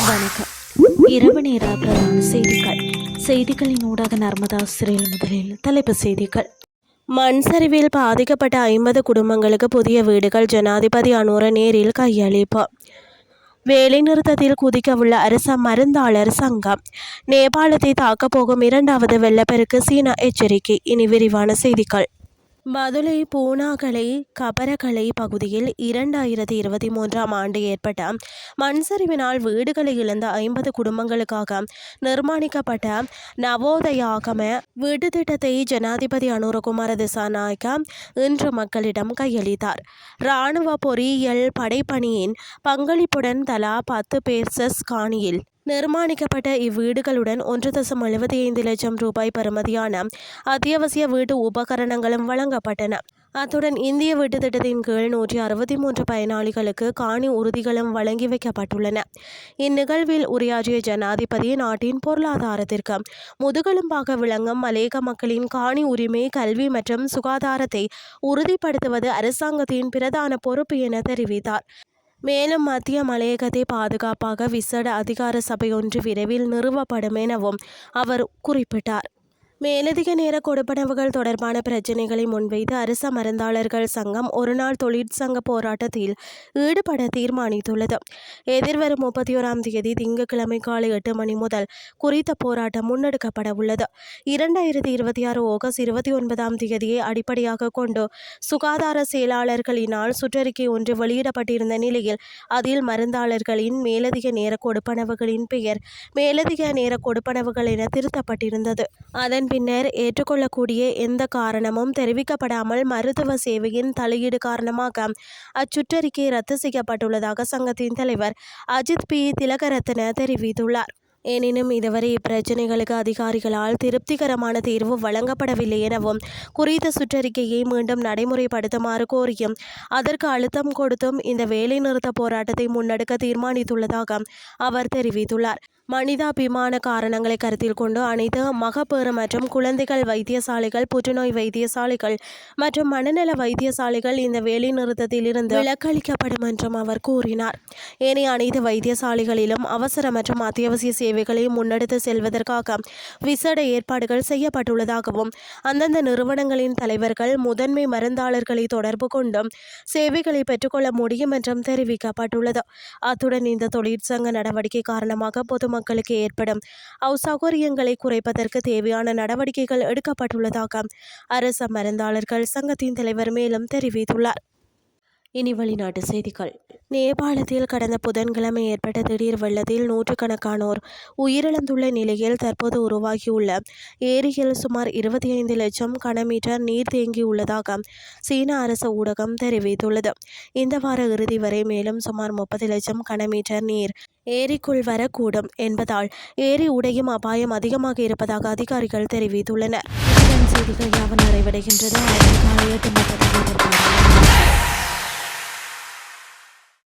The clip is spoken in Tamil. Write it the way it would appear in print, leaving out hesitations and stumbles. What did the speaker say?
வணக்கம். இரவு நேர பிரதான செய்திகளின் ஊடாக நர்மதா சிறையில் முதலில் தலைப்புச் செய்திகள். மண் சரிவில் பாதிக்கப்பட்ட 50 குடும்பங்களுக்கு புதிய வீடுகள். ஜனாதிபதி அனுர நேரில் கையளிப்பு. வேலைநிறுத்தத்தில் குதிக்கவுள்ள அரச மருந்தாளர் சங்கம். நேபாளத்தை தாக்கப்போகும் 2வது வெள்ளப்பெருக்கு சீனா எச்சரிக்கை. இனி விரிவான செய்திகள். பதுளை பூனாகலை கபரகலை பகுதியில் 2023ஆம் ஆண்டு ஏற்பட்ட மண் சரிவினால் வீடுகளை இழந்த 50 குடும்பங்களுக்காக நிர்மாணிக்கப்பட்ட நவோதயாகம வீட்டு திட்டத்தை ஜனாதிபதி அனுரகுமார திசாநாயக்க இன்று மக்களிடம் கையளித்தார். இராணுவ பொறியியல் படைப்பணியின் பங்களிப்புடன் தலா 10 பேர்சஸ் காணியில் நிர்மாணிக்கப்பட்ட இவ்வீடுகளுடன் 1.75 லட்சம் ரூபாய் பெறுமதியான அத்தியாவசிய வீட்டு உபகரணங்களும் வழங்கப்பட்டன. அத்துடன் இந்திய வீட்டு திட்டத்தின் கீழ் 163 பயனாளிகளுக்கு காணி உறுதிகளும் வழங்கி வைக்கப்பட்டுள்ளன. இந்நிகழ்வில் உரையாற்றிய ஜனாதிபதி, நாட்டின் பொருளாதாரத்திற்கு முதுகெலும்பாக விளங்கும் மலேக மக்களின் காணி உரிமை, கல்வி மற்றும் சுகாதாரத்தை உறுதிப்படுத்துவது அரசாங்கத்தின் பிரதான பொறுப்பு என தெரிவித்தார். மேலும் மத்திய மலையகத்தை பாதுகாப்பாக விசேட அதிகார சபை ஒன்று விரைவில் நிறுவப்படும் எனவும் அவர் குறிப்பிட்டார். மேலதிக நேர கொடுப்பனவுகள் தொடர்பான பிரச்சினைகளை முன்வைத்து அரச மருந்தாளர்கள் சங்கம் ஒருநாள் தொழிற்சங்க போராட்டத்தில் ஈடுபட தீர்மானித்துள்ளது. எதிர்வரும் 31ஆம் தேதி திங்கட்கிழமை காலை 8 மணி முதல் குறித்த போராட்டம் முன்னெடுக்கப்பட உள்ளது. 2026 ஆகஸ்ட் 29ஆம் தேதியை அடிப்படையாக கொண்டு சுகாதார செயலாளர்களினால் சுற்றறிக்கை ஒன்று வெளியிடப்பட்டிருந்த நிலையில் அதில் மருந்தாளர்களின் மேலதிக நேர கொடுப்பனவுகளின் பெயர் மேலதிக நேர கொடுப்பனவுகள் என திருத்தப்பட்டிருந்தது. அதன் பின்னர் ஏற்றுக்கொள்ளக்கூடிய எந்த காரணமும் தெரிவிக்கப்படாமல் மருத்துவ சேவையின் தலையீடு காரணமாக அச்சுற்றறிக்கை ரத்து செய்யப்பட்டுள்ளதாக சங்கத்தின் தலைவர் அஜித் பி திலகரத்ன தெரிவித்துள்ளார். எனினும் இதுவரை இப்பிரச்சினைகளுக்கு அதிகாரிகளால் திருப்திகரமான தீர்வு வழங்கப்படவில்லை எனவும் குறித்த சுற்றறிக்கையை மீண்டும் நடைமுறைப்படுத்துமாறு கோரியும் அதற்கு அழுத்தம் கொடுத்தும் இந்த வேலைநிறுத்த போராட்டத்தை முன்னெடுக்க தீர்மானித்துள்ளதாக அவர் தெரிவித்துள்ளார். மனிதாபிமான காரணங்களை கருத்தில் கொண்டு அனைத்து மகப்பேறு மற்றும் குழந்தைகள் வைத்தியசாலைகள், புற்றுநோய் வைத்தியசாலைகள் மற்றும் மனநல வைத்தியசாலைகள் இந்த வேலைநிறுத்தத்தில் இருந்து விலக்களிக்கப்படும் என்றும் அவர் கூறினார். ஏனைய அனைத்து வைத்தியசாலைகளிலும் அவசர மற்றும் அத்தியாவசிய சேவைகளை முன்னெடுத்து செல்வதற்காக விசேட ஏற்பாடுகள் செய்யப்பட்டுள்ளதாகவும் அந்தந்த நிறுவனங்களின் தலைவர்கள் முதன்மை மருந்தாளர்களை தொடர்பு கொண்டும் சேவைகளை பெற்றுக்கொள்ள முடியும் என்றும் தெரிவிக்கப்பட்டுள்ளது. அத்துடன் இந்த தொழிற்சங்க நடவடிக்கை காரணமாக பொதுமக்களுக்கு ஏற்படும் அசௌகரியங்களை குறைப்பதற்கு தேவையான நடவடிக்கைகள் எடுக்கப்பட்டுள்ளதாக அரச மருந்தாளர்கள் சங்கத்தின் தலைவர் மேலும் தெரிவித்துள்ளார். இனி வெளிநாட்டு செய்திகள். நேபாளத்தில் கடந்த புதன்கிழமை ஏற்பட்ட திடீர் வெள்ளத்தில் நூற்றுக்கணக்கானோர் உயிரிழந்துள்ள நிலையில் தற்போது உருவாகியுள்ள ஏரியில் சுமார் 25 லட்சம் கனமீட்டர் நீர் தேங்கியுள்ளதாக சீன அரசு ஊடகம் தெரிவித்துள்ளது. இந்த வார இறுதி வரை மேலும் சுமார் 30 லட்சம் கனமீட்டர் நீர் ஏரிக்குள் வரக்கூடும் என்பதால் ஏரி உடையும் அபாயம் அதிகமாக இருப்பதாக அதிகாரிகள் தெரிவித்துள்ளனர். செய்திகள் யாவும் நிறைவடைகின்றது.